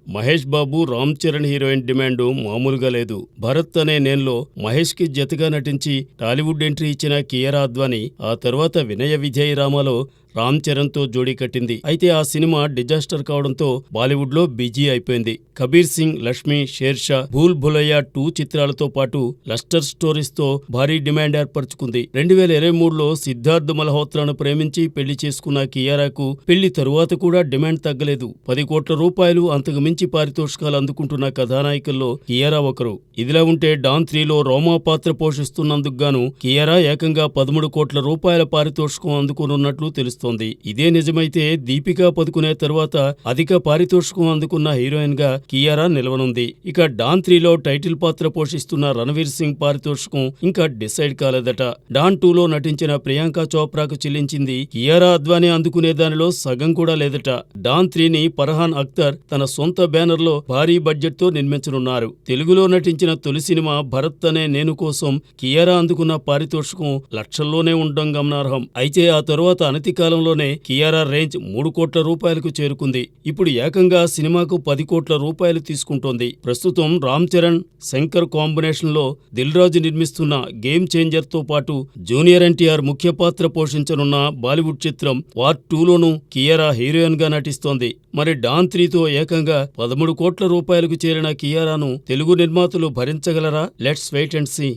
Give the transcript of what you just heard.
Mahesh Babu, Ram Charan heroine demand మామూలుగా లేదు. భరత్ అనే నేన్లో మహేష్ కి జతగా నటించి టాలీవుడ్ ఎంట్రీ ఇచ్చిన కియారా అద్వానీ ఆ తర్వాత వినయ విధేయ రామలో రామ్ చరణ్ తో జోడీ కట్టింది. అయితే ఆ సినిమా డిజాస్టర్ కావడంతో బాలీవుడ్ లో బిజీ అయిపోయింది. కబీర్ సింగ్, లక్ష్మి, షేర్ షా, భూల్ భులయ్యా 2 చిత్రాలతో పాటు లస్టర్ స్టోరీస్ తో భారీ డిమాండ్ ఏర్పరచుకుంది. 2023లో సిద్ధార్థ్ మల్హోత్రాను ప్రేమించి పెళ్లి చేసుకున్న కియారాకు పెళ్లి తరువాత కూడా డిమాండ్ తగ్గలేదు. 10 కోట్ల రూపాయలు అంతకు మించి పారితోషికాలు అందుకుంటున్న కథానాయకుల్లో కియారా ఒకరు. ఇదిలా ఉంటే డాన్ 3లో రోమా పాత్ర పోషిస్తున్నందుకు గాను కియారా ఏకంగా 13 కోట్ల రూపాయల పారితోషికం అందుకోనున్నట్లు తెలుస్తోంది. ఇదే నిజమైతే దీపికా పదుకునే తరువాత అధిక పారితోషికం అందుకున్న హీరోయిన్ గా కియారా నిలవనుంది. ఇక డాన్ 3లో టైటిల్ పాత్ర పోషిస్తున్న రణవీర్ సింగ్ పారితోషికం ఇంకా డిసైడ్ కాలేదట. డాన్ 2లో నటించిన ప్రియాంక చోప్రాకు చెల్లించింది కియారా అద్వానీ అందుకునే దానిలో సగం కూడా లేదట. డాన్ 3ని ఫర్హాన్ అఖ్తర్ తన సొంత బ్యానర్ లో భారీ బడ్జెట్ తో నిర్మించనున్నారు. తెలుగులో నటించిన తొలి సినిమా భరత్ అనే నేను కోసం కియారా అందుకున్న పారితోషికం లక్షల్లోనే ఉండడం గమనార్హం. అయితే ఆ తరువాత అనతి కాలంలోనే కియారా రేంజ్ 3 కోట్ల రూపాయలకు చేరుకుంది. ఇప్పుడు ఏకంగా సినిమాకు 10 కోట్ల రూపాయలు తీసుకుంటోంది. ప్రస్తుతం రామ్ చరణ్, శంకర్ కాంబినేషన్ లో దిల్ రాజు నిర్మిస్తున్న గేమ్ చేంజర్ తో పాటు జూనియర్ ఎన్టీఆర్ ముఖ్య పాత్ర పోషించనున్న బాలీవుడ్ చిత్రం వార్ 2లోనూ కియారా హీరోయిన్ గా నటిస్తోంది. మరి డాన్ 3తో ఏకంగా 13 కోట్ల రూపాయలకు చేరిన కియారాను తెలుగు నిర్మాతలు భరించగలరా? Let's wait and see.